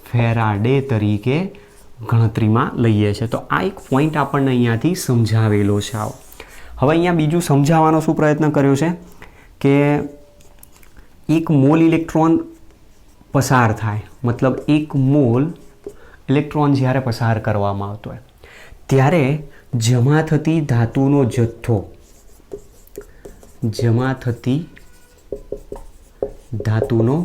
ફેરાડે તરીકે ગણતરીમાં લઈએ છીએ. તો આ એક પોઈન્ટ આપણને અહીંયાથી સમજાવેલો છે. આવો હવે અહીંયા બીજું સમજાવવાનો શું પ્રયત્ન કર્યો છે કે 1 મોલ ઇલેક્ટ્રોન પસાર થાય, મતલબ 1 મોલ ઇલેક્ટ્રોન જ્યારે પસાર કરવામાં આવતો હોય ત્યારે જમા થતી ધાતુનો જથ્થો, જમા થતી ધાતુનો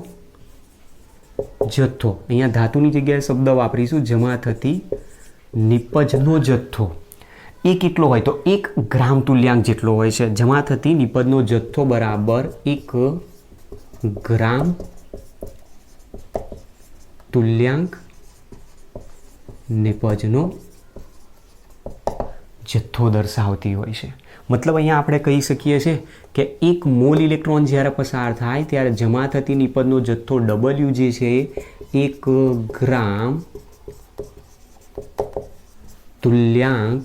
જથ્થો, અહીંયા ધાતુની જગ્યાએ શબ્દ વાપરીશું, જમા થતી નિપજનો જથ્થો એ કેટલો હોય? તો 1 ગ્રામ તુલ્યાંક જેટલો હોય છે. જમા થતી નિપજનો જથ્થો બરાબર 1 ગ્રામ તુલ્યાંક નિપજનો જથ્થો દર્શાવતી હોય છે. મતલબ અહીંયા આપણે કહી શકીએ છીએ કે 1 મોલ ઇલેક્ટ્રોન જ્યારે પસાર થાય ત્યારે જમા થતી નિપજનો જથ્થો W જે છે 1 ગ્રામ તુલ્યાંક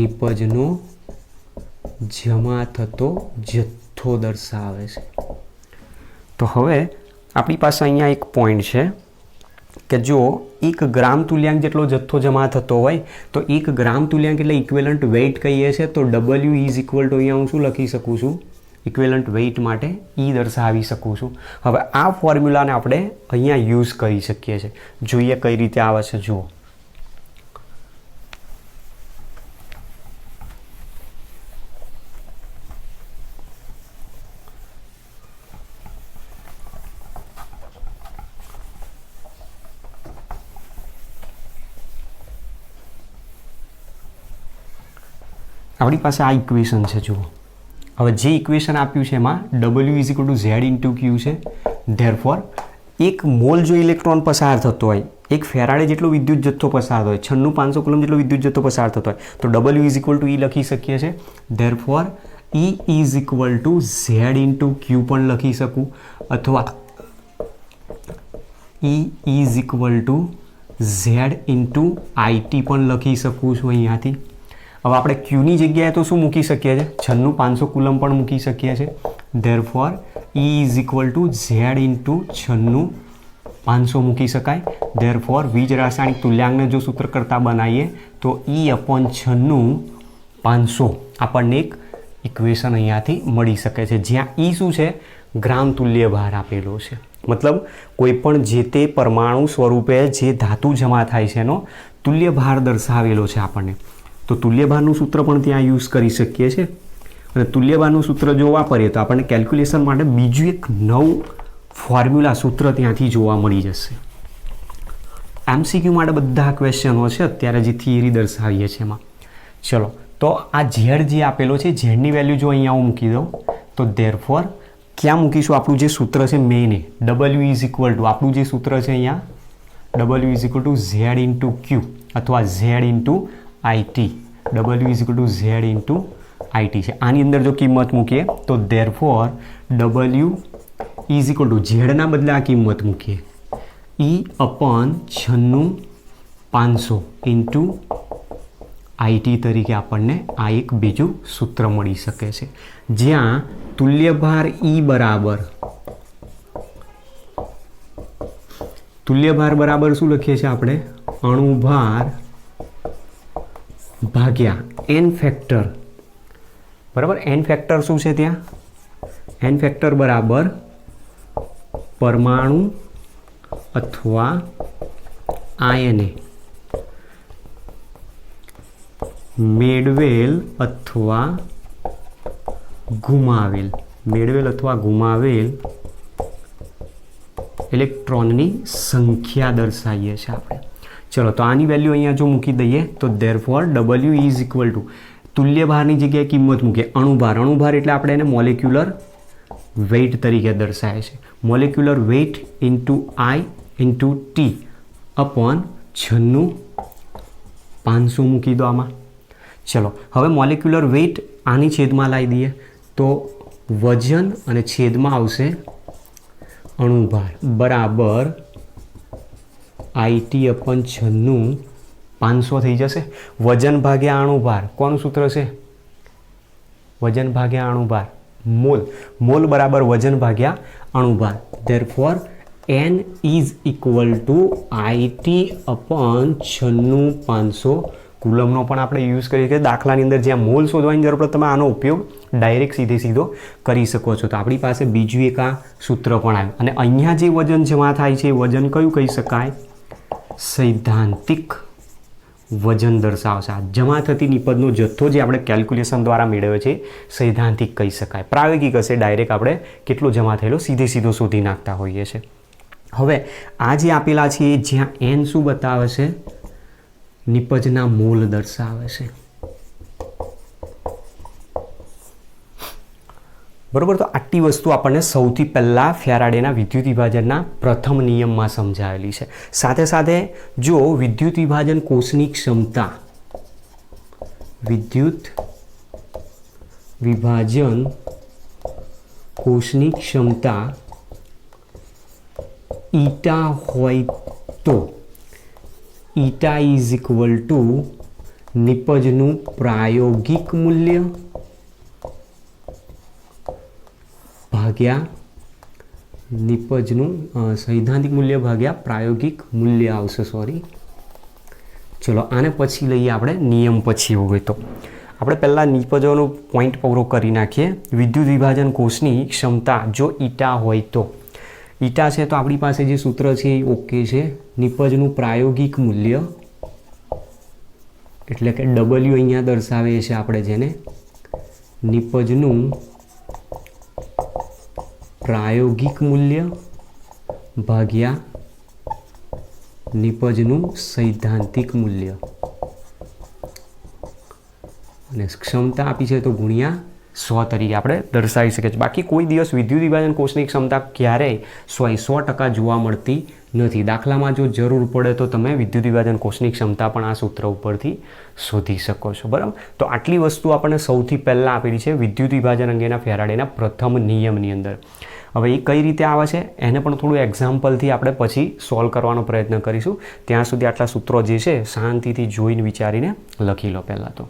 નિપજનો જમા થતો જથ્થો દર્શાવે છે. તો હવે આપણી પાસે અહીંયા એક પોઈન્ટ છે કે જો 1 ગ્રામ તુલ્યાંક જેટલો જથ્થો જમા થતો હોય તો 1 ગ્રામ તુલ્યાંક એટલે ઇક્વિવેલન્ટ વેઇટ કહીએ છીએ. તો W = અહીંયા હું શું લખી શકું છું? ઇક્વિવેલન્ટ વેઇટ માટે E દર્શાવી શકું છું. હવે આ ફોર્મ્યુલાને આપણે અહીંયા યુઝ કરી શકીએ છીએ. જોઈએ કઈ રીતે આવે છે. જુઓ, આપણી પાસે આ ઇક્વેશન છે. જુઓ, હવે જે ઇક્વેશન આપ્યું છે એમાં W = Z × Q છે. ધેરફોર 1 મોલ જો ઇલેક્ટ્રોન પસાર થતો હોય, 1 ફેરાડે જેટલો વિદ્યુત જથ્થો પસાર થતો હોય, 96,500 કુલમ જેટલો વિદ્યુત જથ્થો પસાર થતો હોય, તો W = E લખી શકીએ છીએ. ધેરફોર E = Z × Q પણ લખી શકું, અથવા E = Z × IT પણ લખી શકું છું અહીંયાથી. હવે આપણે Qની જગ્યાએ તો શું મૂકી શકીએ છીએ? 96,500 કુલમ પણ મૂકી શકીએ છીએ. ધેરફોર E = Z × 96,500 મૂકી શકાય. ધેરફોર વીજ રાસાયણિક તુલ્યાંકને જો સૂત્ર કરતા બનાવીએ તો E/96,500 આપણને એક ઇક્વેશન અહીંયાથી મળી શકે છે, જ્યાં E શું છે? ગ્રામ તુલ્ય ભાર આપેલો છે. મતલબ કોઈ પણ જે તે પરમાણુ સ્વરૂપે જે ધાતુ જમા થાય છે એનો તુલ્ય ભાર દર્શાવેલો છે આપણને. તો તુલ્ય ભારનું સૂત્ર પણ ત્યાં યુઝ કરી શકીએ છીએ. અને તુલ્ય ભારનું સૂત્ર જો વાપરીએ તો આપણને કેલ્ક્યુલેશન માટે બીજું એક નવું ફોર્મ્યુલા સૂત્ર ત્યાંથી જોવા મળી જશે. MCQ માટે બધા ક્વેશ્ચનો છે અત્યારે જે થિયરી દર્શાવીએ છીએ એમાં. ચલો, તો આ ઝેડ જે આપેલો છે, ઝેડની વેલ્યુ જો અહીંયા હું મૂકી દઉં તો ધેરફોર ક્યાં મૂકીશું? આપણું જે સૂત્ર છે main W is equal to આપણું જે સૂત્ર છે અહીંયા W is equal to Z into Q અથવા Z into IT. W is equal to Z into IT છે. આની અંદર જો કિંમત મૂકીએ તો therefore W is equal to ઝેડના બદલે આ કિંમત મૂકીએ E/96,500 ઇન્ટુ IT તરીકે આપણને આ એક બીજું સૂત્ર મળી શકે છે, જ્યાં તુલ્ય ભાર બરાબર શું લખીએ છીએ આપણે? અણુભાર ભાગ્યા N ફેક્ટર. બરાબર, N ફેક્ટર શું છે ત્યાં? N ફેક્ટર બરાબર પરમાણુ અથવા આયને મેળવેલ અથવા ગુમાવેલ ઇલેક્ટ્રોનની સંખ્યા દર્શાવીએ છીએ આપણે. ચલો, તો આની વેલ્યુ અહીંયા જો મૂકી દઈએ તો therefore W is equal to તુલ્ય ભારની જગ્યાએ કિંમત મૂકીએ અણુભાર એટલે આપણે એને મોલેક્યુલર વેઇટ તરીકે દર્શાવે છે. Molecular weight into I into T upon 96,500 મૂકી દો આમાં. ચલો, હવે મોલેક્યુલર વેઇટ આની છેદમાં લાવી દઈએ તો વજન અને છેદમાં આવશે અણુભાર બરાબર IT અપોન 96,500 થઈ જશે. વજન ભાગ્યા અણુભાર કોનું સૂત્ર છે? વજન ભાગ્યા અણુભાર મોલ બરાબર વજન ભાગ્યા અણુભાર. Therefore N is equal to IT upon 96,500. કુલમનો પણ આપણે યુઝ કરીએ કે દાખલાની અંદર જ્યાં મોલ શોધવાની જરૂર પડે તમે આનો ઉપયોગ ડાયરેક્ટ સીધો કરી શકો છો. તો આપણી પાસે બીજું એક આ સૂત્ર પણ આવ્યું. અને અહીંયા જે વજન જમા થાય છે એ વજન કયું કહી શકાય? સૈદ્ધાંતિક વજન દર્શાવશે. આ જમા થતી નિપજનો જથ્થો જે આપણે કેલ્ક્યુલેશન દ્વારા મેળવ્યો છે સૈદ્ધાંતિક કહી શકાય. પ્રાયોગિક હશે ડાયરેક્ટ આપણે કેટલો જમા થયેલો સીધો શોધી નાખતા હોઈએ છીએ. હવે આ જે આપેલા છે એ જ્યાં N શું બતાવે છે? નિપજના મોલ દર્શાવે છે. બરોબર, તો આટલી વસ્તુ આપણને સૌથી પહેલાં ફેરાડેના વિદ્યુત વિભાજનના પ્રથમ નિયમમાં સમજાવેલી છે. સાથે સાથે જો વિદ્યુત વિભાજન કોષની ક્ષમતા વિદ્યુત વિભાજન કોષની ક્ષમતા ઈટા હોય તો ઈટા ઇઝ ઇક્વલ ટુ નિપજનું પ્રાયોગિક મૂલ્ય ભાગ્યા નિપજનું સૈદ્ધાંતિક મૂલ્ય ભાગ્યા પ્રાયોગિક મૂલ્ય આવશે. ચલો, આને પછી લઈએ આપણે નિયમ પછી હોય તો આપણે પહેલાં નિપજોનો પોઈન્ટ પૂરો કરી નાખીએ. વિદ્યુત વિભાજન કોષની ક્ષમતા જો ઈટા હોય તો ઈટા છે તો આપણી પાસે જે સૂત્ર છે એ ઓકે છે. નિપજનું પ્રાયોગિક મૂલ્ય એટલે કે W અહીંયા દર્શાવે છે આપણે જેને નિપજનું પ્રાયોગિક મૂલ્ય ભાગ્યા નિપજનું સૈદ્ધાંતિક મૂલ્ય અને ક્ષમતા આપી છે તો ગુણ્યા 100 તરીકે આપણે દર્શાવી શકીએ છીએ. બાકી કોઈ દિવસ વિદ્યુત વિભાજન કોષની ક્ષમતા ક્યારેય 100% જોવા મળતી નથી. દાખલામાં જો જરૂર પડે તો તમે વિદ્યુત વિભાજન કોષની ક્ષમતા પણ આ સૂત્ર ઉપરથી શોધી શકો છો. બરાબર, તો આટલી વસ્તુ આપણને સૌથી પહેલાં આપેલી છે વિદ્યુત વિભાજન અંગેના ફેરાડેના પ્રથમ નિયમની અંદર. હવે એ કઈ રીતે આવે છે એને પણ થોડું એક્ઝામ્પલથી આપણે પછી સોલ્વ કરવાનો પ્રયત્ન કરીશું. ત્યાં સુધી આટલા સૂત્રો જે છે શાંતિથી જોઈને વિચારીને લખી લો પહેલાં તો.